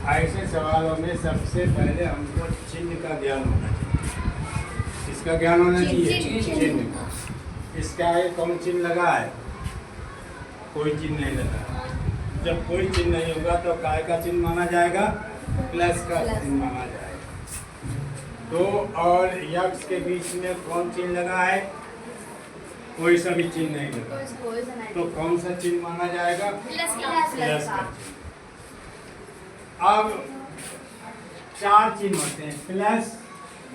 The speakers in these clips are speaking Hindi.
ऐसे सवालों में सबसे पहले हमको चिन्ह का ज्ञान होना चाहिए। इसका ज्ञान होना चाहिए, चिन्ह का। इसका आगे कौन चिन्ह लगा है? कोई चिन्ह नहीं लगा। जब कोई चिन्ह नहीं होगा तो काय का चिन्ह माना जाएगा? प्लस का चिन्ह माना जाएगा। दो और यक्स के बीच में कौन चिन्ह लगा है? कोई सा भी चिन्ह नहीं लगा। तो कौन सा चिन्ह माना जाएगा? प्लस का चिन्ह। अब चार चिन्ह होते हैं, प्लस,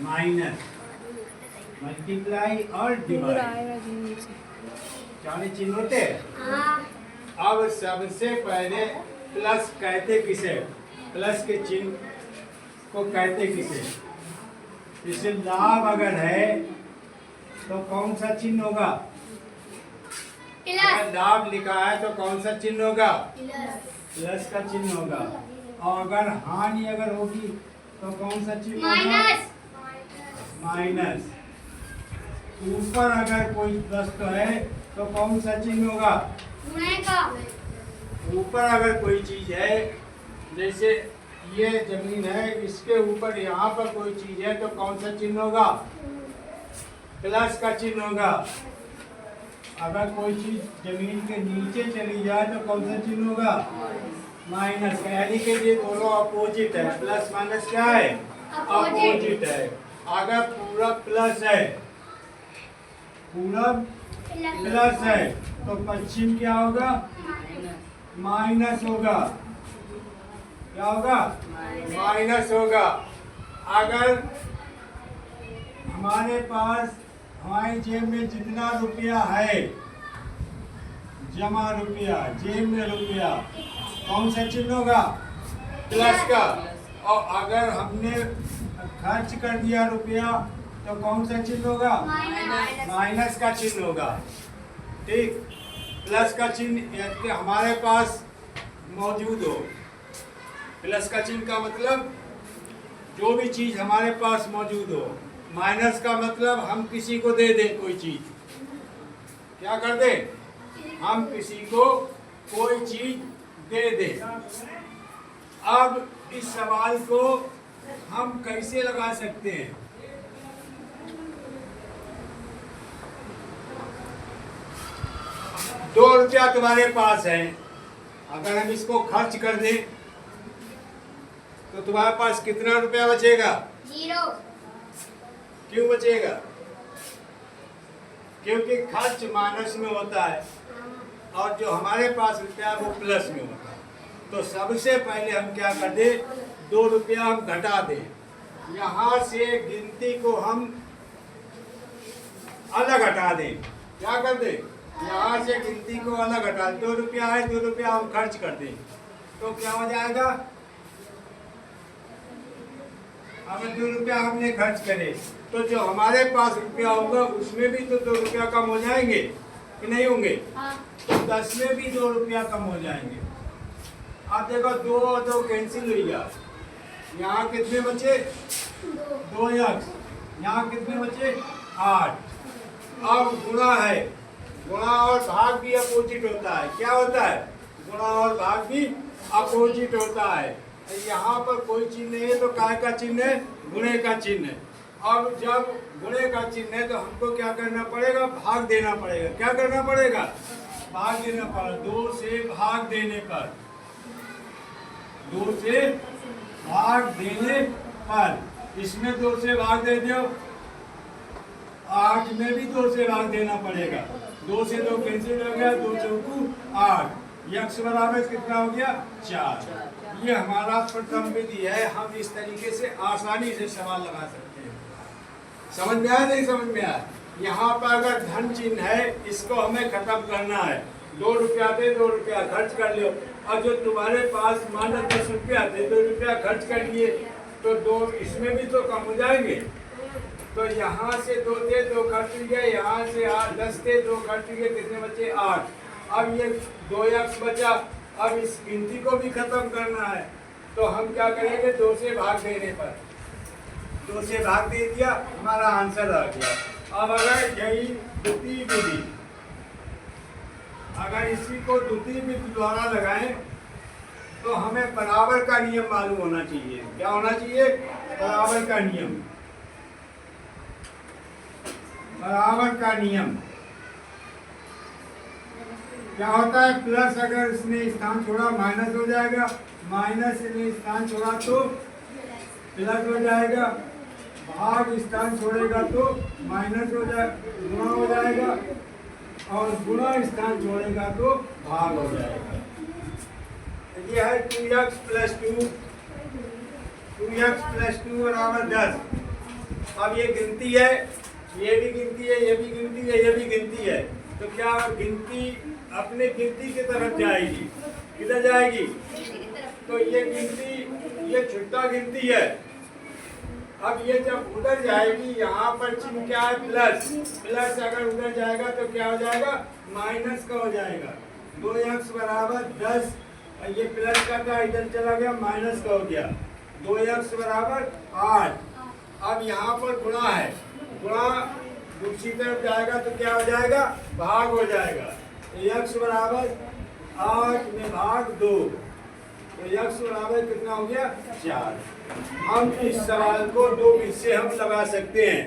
माइनस, मल्टीप्लाई और डिवाइड। चार चिन्ह होते हैं। अब सबसे पहले प्लस कहते किसे? प्लस के चिन्ह को कहते किसे? जैसे लाभ अगर है तो कौन सा चिन्ह होगा? अगर लाभ लिखा है तो कौन सा चिन्ह होगा? प्लस का चिन्ह होगा। और अगर हानि अगर होगी तो कौन सा चिन्ह होगा? माइनस। ऊपर अगर कोई वस्तु है तो कौन सा चिन्ह होगा? ऊपर अगर कोई चीज है, जैसे ये जमीन है, इसके ऊपर यहाँ पर कोई चीज है तो कौन सा चिन्ह होगा? प्लस का चिन्ह होगा। अगर कोई चीज जमीन के नीचे चली जाए तो कौन सा चिन्ह होगा? माइनस का। यानी कि ये दोनों अपोजिट है। प्लस माइनस क्या है? अपोजिट है। अगर पूरा प्लस है, पूरा प्लस है तो पश्चिम क्या होगा? माइनस होगा। क्या होगा? माइनस होगा। अगर हमारे पास हमारी जेब में जितना रुपया है, जमा रुपया, जेब में रुपया, कौन सा चिन्ह होगा? प्लस का। और अगर हमने खर्च कर दिया रुपया तो कौन सा चिन्ह होगा? माइनस का चिन्ह होगा। ठीक। प्लस का चिन्ह यदि हमारे पास मौजूद हो, प्लस का चिन्ह का मतलब जो भी चीज हमारे पास मौजूद हो। माइनस का मतलब हम किसी को दे दें कोई चीज। क्या कर दे? हम किसी को कोई चीज दे दें। अब इस सवाल को हम कैसे लगा सकते हैं? ₹2 तुम्हारे पास है, अगर हम इसको खर्च कर दें तो तुम्हारे पास कितना रुपया बचेगा? 0। क्यों बचेगा? क्योंकि खर्च माइनस में होता है और जो हमारे पास रुपया वो प्लस में होता है। तो सबसे पहले हम क्या कर दें? ₹2 हम घटा दें। यहाँ से गिनती को हम अलग हटा दें। क्या कर दें? यहाँ से गिनती को अलग हटा दें। ₹2 है, ₹2 हम खर्च कर दें तो क्या हो जाएगा? अगर ₹2 हमने खर्च करे तो जो हमारे पास रुपया होगा उसमें भी तो ₹2 कम हो जाएंगे कि नहीं होंगे? तो 10 में भी ₹2 कम हो जाएंगे। आप देखो 2 और 2 कैंसिल हो गया। यहाँ कितने बचे? 2 यक्स। यहाँ कितने बचे? 8। अब गुणा है, गुणा और भाग भी अपोजिट होता है। क्या होता है? गुणा और भाग भी अपोजिट होता है। यहाँ पर कोई चिन्ह नहीं है तो काय का चिन्ह है? गुणे का चिन्ह है। अब जब गुणे का चिन्ह है तो हमको क्या करना पड़ेगा? भाग देना पड़ेगा। क्या करना पड़ेगा? भाग देना पड़ेगा। 2 से भाग देने पर, 2 से भाग देने पर, इसमें 2 से भाग दे दो, 8 में भी 2 से भाग देना पड़ेगा। 2 से 2 कैंसिल हो गया, 2 चौकू 8। यक्स बराबर कितना हो गया? 4। ये हमारा प्रथम विधि है। हम इस तरीके से आसानी से सवाल लगा सकते हैं। समझ में आया? नहीं समझ में आया? यहाँ पर अगर धन चिन्ह है, इसको हमें खत्म करना है। ₹2 थे, ₹2 खर्च कर लो। और जो तुम्हारे पास मान लो ₹10 थे, ₹2 खर्च कर लिए तो 2 इसमें भी तो कम हो जाएंगे। तो यहाँ से 2 थे, 2 खर्च गए। यहाँ से 10 थे, 2 खर्च गए। कितने बचे? 8। अब ये 2 यक्स बचा। अब इस गिनती को भी खत्म करना है तो हम क्या करेंगे? 2 से भाग देने पर, 2 से भाग दे दिया, हमारा आंसर आ गया। अब अगर यही द्वितीय विधि, अगर इसी को द्वितीय विधि द्वारा लगाएं तो हमें बराबर का नियम मालूम होना चाहिए। क्या होना चाहिए? बराबर का नियम। बराबर का नियम क्या होता है? प्लस अगर इसने स्थान छोड़ा माइनस हो जाएगा, माइनस ने स्थान छोड़ा तो प्लस हो जाएगा, भाग स्थान छोड़ेगा तो माइनस हो जाएगा, गुणा हो जाएगा, और गुणा स्थान छोड़ेगा तो भाग हो जाएगा। ये है 2x + 2, 2x + 2 बराबर 10। अब ये गिनती है, ये भी गिनती है, ये भी गिनती है, ये भी गिनती है, तो क्या गिनती अपने गिनती की तरफ जाएगी? किधर जाएगी? तो ये गिनती, ये छुट्टा गिनती है। अब ये जब उधर जाएगी, यहाँ पर चिन्ह क्या है? प्लस। प्लस अगर उधर जाएगा तो क्या हो जाएगा? माइनस का हो जाएगा। 2x बराबर 10, ये प्लस का था, इधर चला गया, माइनस का हो गया। 2x बराबर 8। अब यहाँ पर गुणा है, गुणा दूसरी तरफ जाएगा तो क्या हो जाएगा? भाग हो जाएगा। तो x बराबर 8 में भाग 2, तो x बराबर कितना हो गया? 4। हम इस सवाल को 2 हिस्से हम लगा सकते हैं।